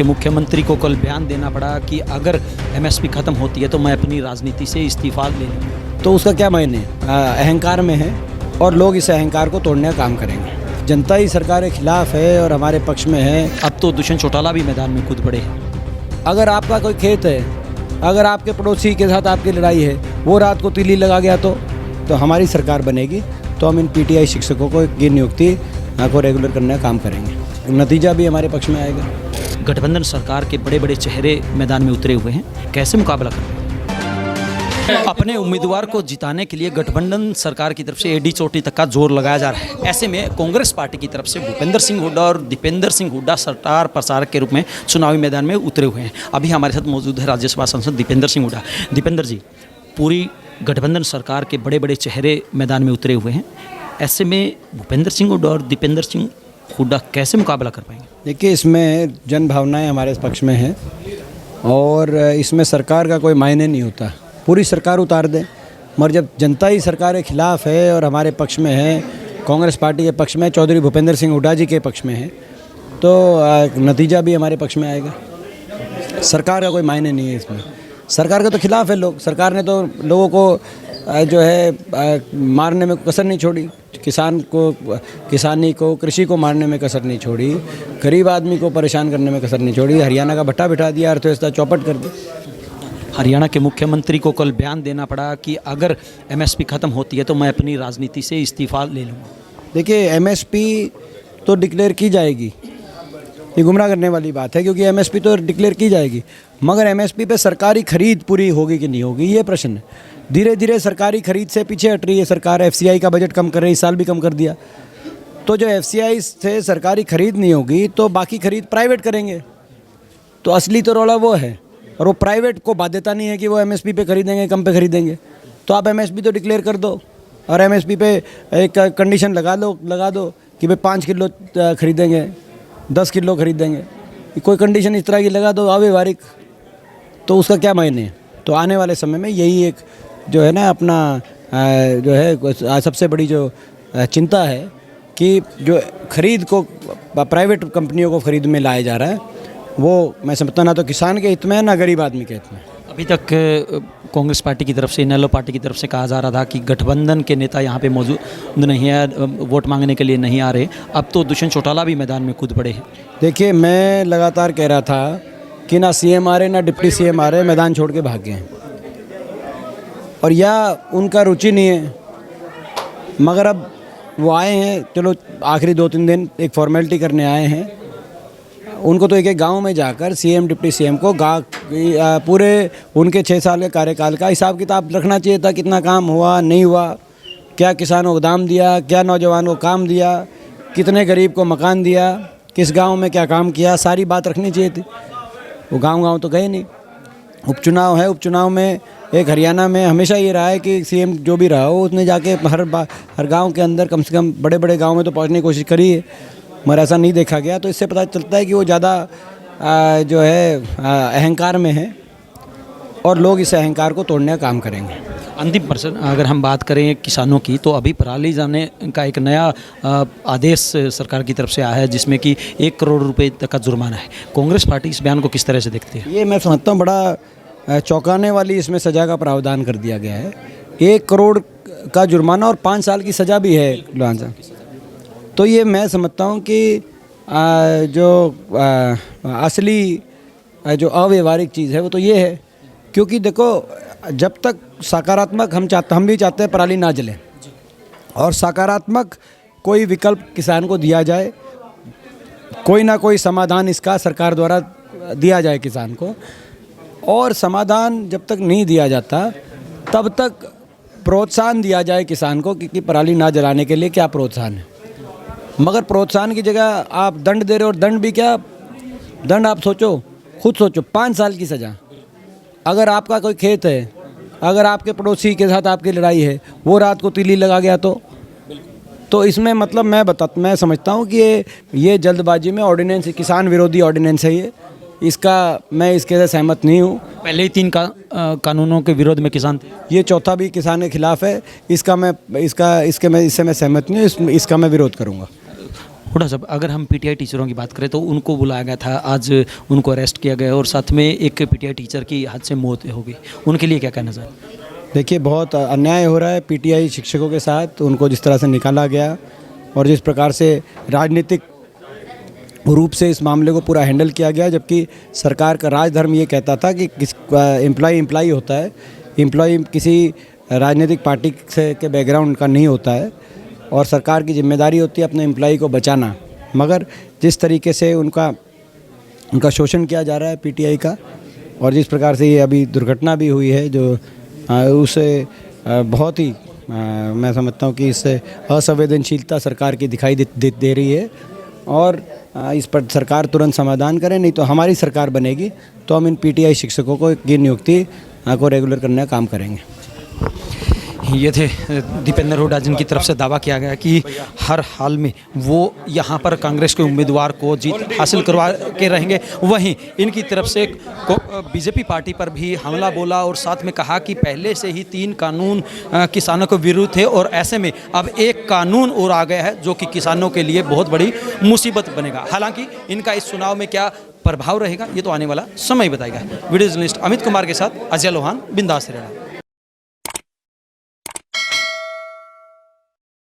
के मुख्यमंत्री को कल बयान देना पड़ा कि अगर एमएसपी खत्म होती है तो मैं अपनी राजनीति से इस्तीफा ले लूँगा। तो उसका क्या मायने? अहंकार में है और लोग इस अहंकार को तोड़ने का काम करेंगे। जनता ही सरकार के खिलाफ है और हमारे पक्ष में है। अब तो दुष्यंत चौटाला भी मैदान में कूद पड़े हैं। अगर आपका कोई खेत है, अगर आपके पड़ोसी के साथ आपकी लड़ाई है, वो रात को तीली लगा गया तो हमारी सरकार बनेगी, तो हम इन पीटीआई शिक्षकों को की नियुक्ति को रेगुलर करने का काम करेंगे। नतीजा भी हमारे पक्ष में आएगा। गठबंधन सरकार के बड़े बड़े चेहरे मैदान में उतरे हुए हैं, कैसे मुकाबला करेंगे? अपने उम्मीदवार को जिताने के लिए गठबंधन सरकार की तरफ से एडी चोटी तक का जोर लगाया जा रहा है। ऐसे में कांग्रेस पार्टी की तरफ से भूपेंद्र सिंह हुड्डा और दीपेंद्र सिंह हुड्डा स्टार प्रचारक के रूप में चुनावी मैदान में उतरे हुए हैं। अभी हमारे साथ मौजूद है राज्यसभा सांसद दीपेंद्र सिंह हुड्डा। दीपेंद्र जी, पूरी गठबंधन सरकार के बड़े बड़े चेहरे मैदान में उतरे हुए हैं, ऐसे में भूपेंद्र सिंह हुड्डा और दीपेंद्र सिंह हुड्डा कैसे मुकाबला कर पाएंगे? देखिए, इसमें जन भावनाएं हमारे पक्ष में हैं और इसमें सरकार का कोई मायने नहीं होता। पूरी सरकार उतार दें, मगर जब जनता ही सरकार के खिलाफ है और हमारे पक्ष में है, कांग्रेस पार्टी के पक्ष में, चौधरी भूपेंद्र सिंह हुड्डा जी के पक्ष में है, तो नतीजा भी हमारे पक्ष में आएगा। सरकार का कोई मायने नहीं है इसमें। सरकार के तो खिलाफ है लोग। सरकार ने तो लोगों को जो है मारने में कसर नहीं छोड़ी। किसानी को, कृषि को मारने में कसर नहीं छोड़ी। गरीब आदमी को परेशान करने में कसर नहीं छोड़ी। हरियाणा का भट्टा बिठा दिया, अर्थव्यवस्था चौपट कर दी। हरियाणा के मुख्यमंत्री को कल बयान देना पड़ा कि अगर एमएसपी खत्म होती है तो मैं अपनी राजनीति से इस्तीफा ले लूँगा। देखिए, एमएसपी तो डिक्लेयर की जाएगी, ये गुमराह करने वाली बात है, क्योंकि एमएसपी तो डिक्लेयर की जाएगी, मगर एमएसपी पे सरकारी खरीद पूरी होगी कि नहीं होगी, ये प्रश्न है। धीरे धीरे सरकारी खरीद से पीछे हट रही है सरकार। एफसीआई का बजट कम कर रही है, इस साल भी कम कर दिया। तो जो एफसीआई से सरकारी खरीद नहीं होगी तो बाकी खरीद प्राइवेट करेंगे। तो असली तो रौला वो है, और वो प्राइवेट को बाध्यता नहीं है कि वो एमएसपी पे खरीदेंगे, कम पे खरीदेंगे। तो आप एमएसपी तो डिक्लेयर कर दो और एमएसपी पे एक कंडीशन लगा दो कि भाई 5 किलो खरीदेंगे, 10 किलो खरीदेंगे। कोई कंडीशन इस तरह की लगा दो अव्यवहारिक, तो उसका क्या मायने है? तो आने वाले समय में यही एक जो है ना अपना जो है सबसे बड़ी जो चिंता है कि जो खरीद को प्राइवेट कंपनियों को खरीद में लाया जा रहा है, वो मैं समझता ना तो किसान के हित में ना गरीब आदमी के हित में। अभी तक कांग्रेस पार्टी की तरफ से, इनेलो पार्टी की तरफ से कहा जा रहा था कि गठबंधन के नेता यहाँ पे मौजूद नहीं है, वोट मांगने के लिए नहीं आ रहे। अब तो दुष्यंत चौटाला भी मैदान में कूद पड़े हैं। देखिए, मैं लगातार कह रहा था कि ना सीएम आ रहे ना डिप्टी सीएम आ रहे, मैदान छोड़ के भाग गए हैं, और या उनका रुचि नहीं है। मगर अब वो आए हैं, चलो आखिरी 2-3 दिन एक फॉर्मेलिटी करने आए हैं। उनको तो एक गांव में जाकर सीएम डिप्टी सीएम को पूरे उनके 6 साल के कार्यकाल का हिसाब किताब रखना चाहिए था। कितना काम हुआ, नहीं हुआ, क्या किसानों को दाम दिया, क्या नौजवानों को काम दिया, कितने गरीब को मकान दिया, किस गांव में क्या काम किया, सारी बात रखनी चाहिए थी। वो गांव तो गए नहीं। उपचुनाव है, उपचुनाव में एक हरियाणा में हमेशा ये रहा है कि सीएम जो भी रहा हो उसने जाके हर गांव के अंदर कम से कम बड़े बड़े गांव में तो पहुंचने की कोशिश करी है, मगर ऐसा नहीं देखा गया। तो इससे पता चलता है कि वो ज़्यादा जो है अहंकार में है और लोग इस अहंकार को तोड़ने का काम करेंगे। अंतिम प्रश्न, अगर हम बात करें किसानों की, तो अभी पराली जाने का एक नया आदेश सरकार की तरफ से आया है जिसमें कि 1 करोड़ रुपए तक का जुर्माना है। कांग्रेस पार्टी इस बयान को किस तरह से देखती है? ये मैं समझता हूँ बड़ा चौंकाने वाली इसमें सज़ा का प्रावधान कर दिया गया है। 1 करोड़ का जुर्माना और 5 साल की सज़ा भी है। तो ये मैं समझता हूँ कि जो असली जो अव्यवहारिक चीज़ है वो तो ये है, क्योंकि देखो, जब तक सकारात्मक हम भी चाहते हैं पराली ना जले, और सकारात्मक कोई विकल्प किसान को दिया जाए, कोई ना कोई समाधान इसका सरकार द्वारा दिया जाए किसान को। और समाधान जब तक नहीं दिया जाता तब तक प्रोत्साहन दिया जाए किसान को कि पराली ना जलाने के लिए क्या प्रोत्साहन है। मगर प्रोत्साहन की जगह आप दंड दे रहे हो, और दंड भी क्या दंड, आप खुद सोचो 5 साल की सज़ा। अगर आपका कोई खेत है, अगर आपके पड़ोसी के साथ आपकी लड़ाई है, वो रात को तीली लगा गया तो इसमें मतलब मैं समझता हूँ कि ये जल्दबाजी में ऑर्डिनेंस, किसान विरोधी ऑर्डिनेंस है ये। मैं इसके से सहमत नहीं हूँ। पहले ही 3 कानूनों के विरोध में किसान थे, ये चौथा भी किसान के खिलाफ है। इससे मैं सहमत नहीं हूँ, इसका मैं विरोध करूँगा। हुड्डा साहब, अगर हम पीटीआई टीचरों की बात करें तो उनको बुलाया गया था, आज उनको अरेस्ट किया गया और साथ में एक पीटीआई टीचर की हादसे में मौत हो गई, उनके लिए क्या कहना चाहें? देखिए, बहुत अन्याय हो रहा है पीटीआई शिक्षकों के साथ। उनको जिस तरह से निकाला गया और जिस प्रकार से राजनीतिक रूप से इस मामले को पूरा हैंडल किया गया, जबकि सरकार का राजधर्म ये कहता था कि किस एम्प्लॉय होता है, एम्प्लॉय किसी राजनीतिक पार्टी से के बैकग्राउंड का नहीं होता है और सरकार की जिम्मेदारी होती है अपने एम्प्लॉय को बचाना। मगर जिस तरीके से उनका शोषण किया जा रहा है पीटीआई का, और जिस प्रकार से ये अभी दुर्घटना भी हुई है जो उसे बहुत ही मैं समझता हूँ कि इससे असंवेदनशीलता सरकार की दिखाई दे रही है और इस पर सरकार तुरंत समाधान करे, नहीं तो हमारी सरकार बनेगी तो हम इन पीटीआई शिक्षकों को की नियुक्ति को रेगुलर करने का काम करेंगे। ये थे दीपेंद्र हुड्डा, जिनकी तरफ से दावा किया गया कि हर हाल में वो यहाँ पर कांग्रेस के उम्मीदवार को जीत हासिल करवा के रहेंगे। वहीं इनकी तरफ से बीजेपी पार्टी पर भी हमला बोला और साथ में कहा कि पहले से ही 3 कानून किसानों के विरुद्ध थे और ऐसे में अब एक कानून और आ गया है जो कि किसानों के लिए बहुत बड़ी मुसीबत बनेगा। हालांकि इनका इस चुनाव में क्या प्रभाव रहेगा ये तो आने वाला समय बताएगा। वीडियो जर्नलिस्ट अमित कुमार के साथ अजय लोहान, बिंदास हरियाणा।